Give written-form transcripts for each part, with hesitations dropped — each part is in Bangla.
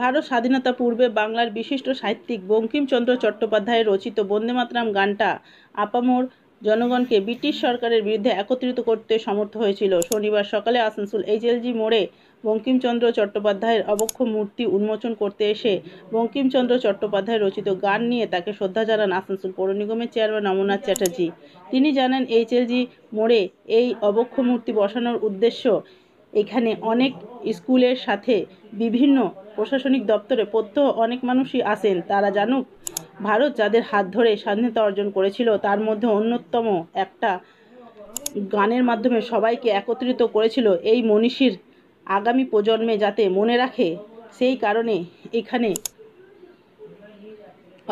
ভারত স্বাধীনতা পূর্বে বাংলার বিশিষ্ট সাহিত্যিক বঙ্কিমচন্দ্র চট্টোপাধ্যায়ের রচিত বন্দে মাতরম গানটা আপামর জনগণকে ব্রিটিশ সরকারের বিরুদ্ধে একত্রিত করতে সমর্থ হয়েছিল। শনিবার সকালে আসানসোল এইচএলজি মোড়ে বঙ্কিমচন্দ্র চট্টোপাধ্যায়ের অবক্ষ মূর্তি উন্মোচন করতে এসে বঙ্কিমচন্দ্র চট্টোপাধ্যায় রচিত গান নিয়ে তাকে শ্রদ্ধা জানান আসানসোল পৌর নিগমের চেয়ারম্যান অমরনাথ চ্যাটার্জি। তিনি জানান, এইচএলজি মোড়ে এই অবক্ষ মূর্তি বসানোর উদ্দেশ্য, এখানে অনেক স্কুলের সাথে বিভিন্ন প্রশাসনিক দপ্তরে প্রত্যহ অনেক মানুষই আসেন। তারা জানুক ভারত যাদের হাত ধরে স্বাধীনতা অর্জন করেছিল তার মধ্যে অন্যতম একটা গানের মাধ্যমে সবাইকে একত্রিত করেছিল। এই মনীষীর আগামী প্রজন্মে যাতে মনে রাখে, সেই কারণে এখানে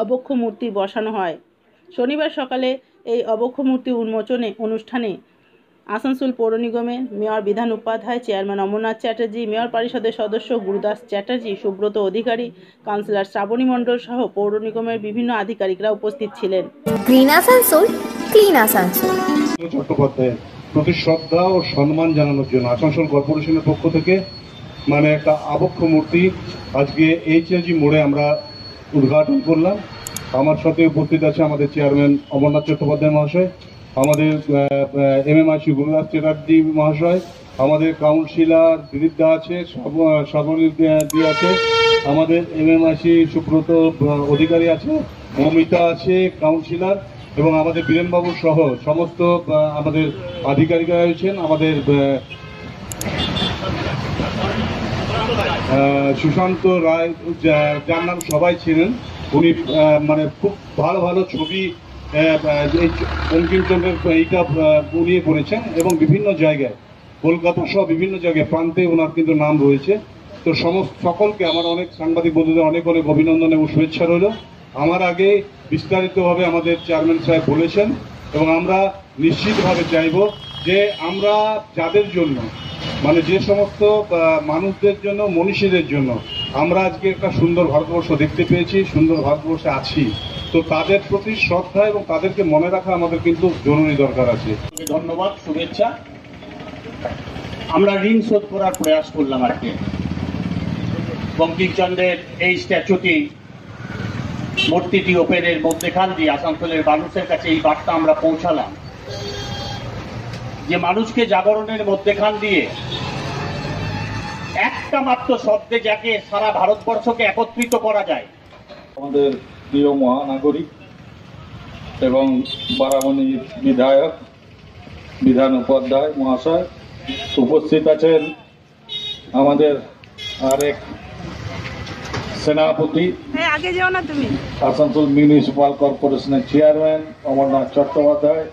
অবক্ষ মূর্তি বসানো হয়। শনিবার সকালে এই অবক্ষ মূর্তি উন্মোচনে অনুষ্ঠানে আসানসোল পৌর নিগমের mayor Bidhan Upadhyay, chairman Amarnath Chatterjee, mayor পরিষদের সদস্য গুরুদাস চ্যাটার্জি, সুব্রত অধিকারী, কাউন্সিলর শ্রাবণী মণ্ডল সহ পৌর নিগমের বিভিন্ন আধিকারিকরা উপস্থিত ছিলেন। Green Asansol, clean Asansol. চট্টোপাধ্যায়ের প্রতি শ্রদ্ধা ও সম্মান জানানোর জন্য আসানসোল কর্পোরেশনের পক্ষ থেকে একটা আবক্ষ মূর্তি আজকে এইচএলজি মোড়ে আমরা উদ্ঘাটন করলাম। আমার সাথে উপস্থিত আছে আমাদের চেয়ারম্যান অমরনাথ চট্টোপাধ্যায় মহাশয়, আমাদের এমএমআইসি গুরুদাস চ্যাটার্জি মহাশয়, আমাদের কাউন্সিলর দিলীপ দা আছে, শ্রাবণী দি আছে, আমাদের এমএমআইসি সুব্রত অধিকারী আছে, মমিতা আছে কাউন্সিলর, এবং আমাদের বীরেনবাবু সহ সমস্ত আমাদের আধিকারিকরা রয়েছেন। আমাদের সুশান্ত রায়, যার নাম সবাই ছিলেন, উনি খুব ভালো ভালো ছবি বঙ্কিমচন্দ্রের এইটা উনি করেছেন এবং বিভিন্ন জায়গায় কলকাতা সহ বিভিন্ন জায়গায় প্রান্তে ওনার কিন্তু নাম রয়েছে। তো সকলকে আমার অনেক সাংবাদিক বন্ধুদের অনেক অনেক অভিনন্দন এবং শুভেচ্ছা রইল। আমার আগে বিস্তারিতভাবে আমাদের চেয়ারম্যান সাহেব বলেছেন এবং আমরা নিশ্চিতভাবে চাইব যে আমরা যাদের জন্য যে সমস্ত মানুষদের জন্য, মনীষীদের জন্য আমরা আজকে একটা সুন্দর ভারতবর্ষ দেখতে পেয়েছি, সুন্দর ভারতবর্ষে আছি, তো তাদের প্রতি শ্রদ্ধা এবং তাদেরকে মনে রাখা আমাদের কিন্তু জরুরি দরকার আছে। ধন্যবাদ, শুভেচ্ছা। আমরা ঋণ শোধ করার প্রয়াস করলাম আজকে। বঙ্কিমচন্দ্রের এই স্ট্যাচুটি, মূর্তিটি ওপেনের মধ্যেখান দিয়ে আসানসোলের মানুষের কাছে এই বার্তা আমরা পৌঁছালাম যে মানুষকে জাগরণের মধ্যেখান দিয়ে একটা মাত্র শব্দে যাকে সারা ভারতবর্ষকে একত্রিত করা যায়। আমাদের প্রিয় মহানাগরিক এবং বারামণীর বিধায়ক বিধান উপাধ্যায় মহাশয়, উপস্থিত আছেন আমাদের আরেক সেনাপতি, আসানসোল মিউনিসিপাল কর্পোরেশনের চেয়ারম্যান অমরনাথ চট্টোপাধ্যায়,